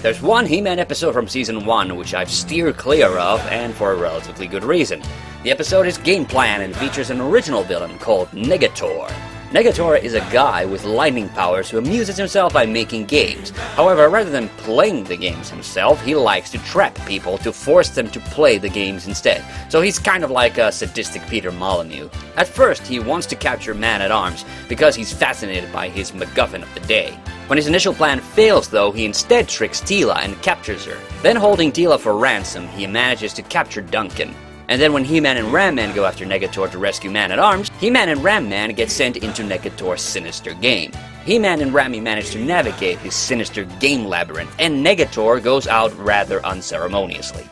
There's one He-Man episode from Season 1 which I've steered clear of, and for a relatively good reason. The episode is Game Plan and features an original villain called Negator. Negator is a guy with lightning powers who amuses himself by making games. However, rather than playing the games himself, he likes to trap people to force them to play the games instead. So he's kind of like a sadistic Peter Molyneux. At first, he wants to capture Man-at-Arms because he's fascinated by his MacGuffin of the day. When his initial plan fails though, he instead tricks Teela and captures her. Then holding Teela for ransom, he manages to capture Duncan. And then when He-Man and Ram-Man go after Negator to rescue Man-at-Arms, He-Man and Ram-Man get sent into Negator's sinister game. He-Man and Rammy manage to navigate his sinister game labyrinth, and Negator goes out rather unceremoniously.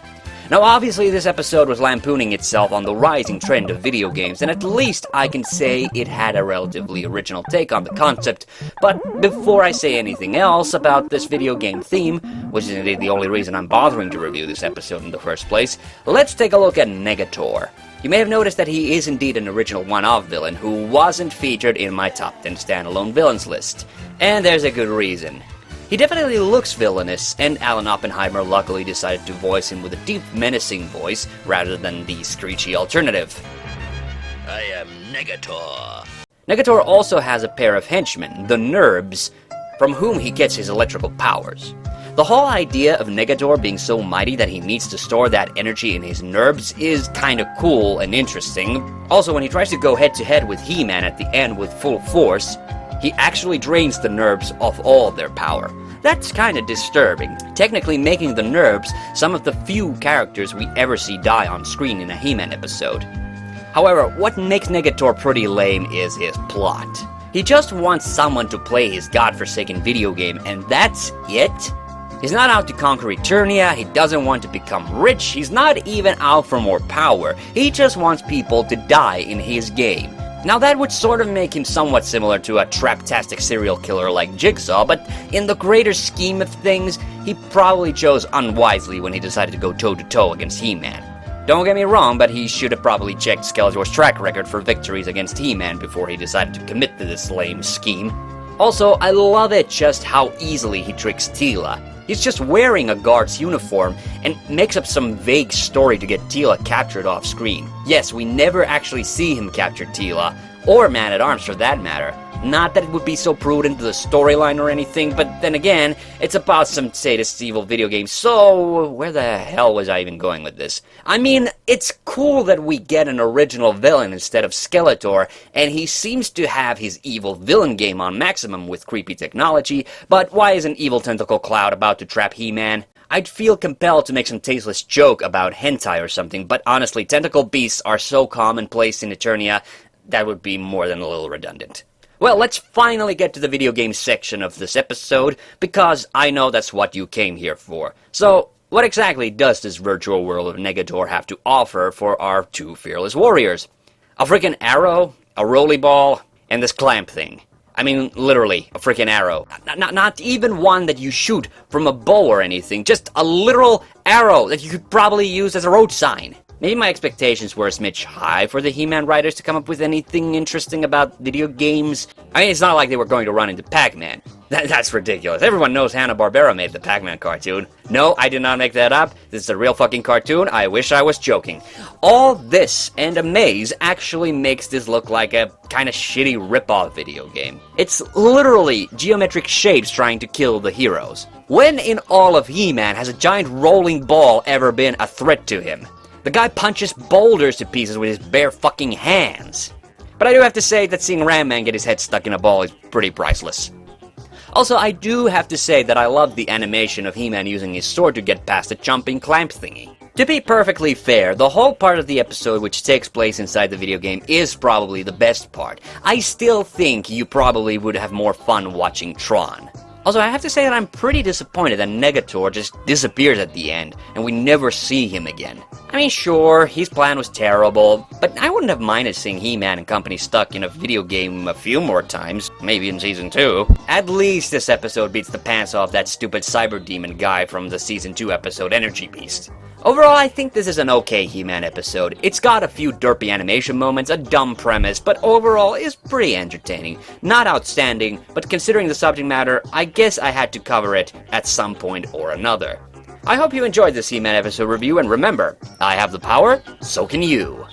Now obviously this episode was lampooning itself on the rising trend of video games, and at least I can say it had a relatively original take on the concept, but before I say anything else about this video game theme, which is indeed the only reason I'm bothering to review this episode in the first place, let's take a look at Negator. You may have noticed that he is indeed an original one-off villain who wasn't featured in my top 10 standalone villains list, and there's a good reason. He definitely looks villainous, and Alan Oppenheimer luckily decided to voice him with a deep, menacing voice rather than the screechy alternative. I am Negator. Negator also has a pair of henchmen, the Nerbs, from whom he gets his electrical powers. The whole idea of Negator being so mighty that he needs to store that energy in his Nerbs is kinda cool and interesting. Also, when he tries to go head-to-head with He-Man at the end with full force, he actually drains the Nerbs of all of their power. That's kinda disturbing, technically making the Nerbs some of the few characters we ever see die on screen in a He-Man episode. However, what makes Negator pretty lame is his plot. He just wants someone to play his godforsaken video game, and that's it? He's not out to conquer Eternia, he doesn't want to become rich, he's not even out for more power, he just wants people to die in his game. Now that would sort of make him somewhat similar to a traptastic serial killer like Jigsaw, but in the greater scheme of things, he probably chose unwisely when he decided to go toe-to-toe against He-Man. Don't get me wrong, but he should have probably checked Skeletor's track record for victories against He-Man before he decided to commit to this lame scheme. Also, I love it just how easily he tricks Teela. He's just wearing a guard's uniform and makes up some vague story to get Teela captured off screen. Yes, we never actually see him capture Teela, or Man-at-Arms for that matter. Not that it would be so prudent to the storyline or anything, but then again, it's about some sadist evil video game, so where the hell was I even going with this? I mean, it's cool that we get an original villain instead of Skeletor, and he seems to have his evil villain game on maximum with creepy technology, but why is an evil tentacle cloud about to trap He-Man? I'd feel compelled to make some tasteless joke about hentai or something, but honestly, tentacle beasts are so commonplace in Eternia, that would be more than a little redundant. Well, let's finally get to the video game section of this episode, because I know that's what you came here for. So, what exactly does this virtual world of Negator have to offer for our two fearless warriors? A freaking arrow, a rolly ball, and this clamp thing. I mean, literally, a freaking arrow. Not even one that you shoot from a bow or anything, just a literal arrow that you could probably use as a road sign. Maybe my expectations were a smidge high for the He-Man writers to come up with anything interesting about video games. I mean, it's not like they were going to run into Pac-Man. That's ridiculous. Everyone knows Hanna-Barbera made the Pac-Man cartoon. No, I did not make that up. This is a real fucking cartoon. I wish I was joking. All this and a maze actually makes this look like a kinda shitty rip-off video game. It's literally geometric shapes trying to kill the heroes. When in all of He-Man has a giant rolling ball ever been a threat to him? The guy punches boulders to pieces with his bare fucking hands. But I do have to say that seeing Ram-Man get his head stuck in a ball is pretty priceless. Also, I do have to say that I love the animation of He-Man using his sword to get past the jumping clamp thingy. To be perfectly fair, the whole part of the episode which takes place inside the video game is probably the best part. I still think you probably would have more fun watching Tron. Also, I have to say that I'm pretty disappointed that Negator just disappears at the end, and we never see him again. I mean, sure, his plan was terrible, but I wouldn't have minded seeing He-Man and company stuck in a video game a few more times, maybe in Season 2. At least this episode beats the pants off that stupid cyber demon guy from the Season 2 episode Energy Beast. Overall, I think this is an okay He-Man episode. It's got a few derpy animation moments, a dumb premise, but overall is pretty entertaining. Not outstanding, but considering the subject matter, I guess I had to cover it at some point or another. I hope you enjoyed this He-Man episode review, and remember, I have the power, so can you.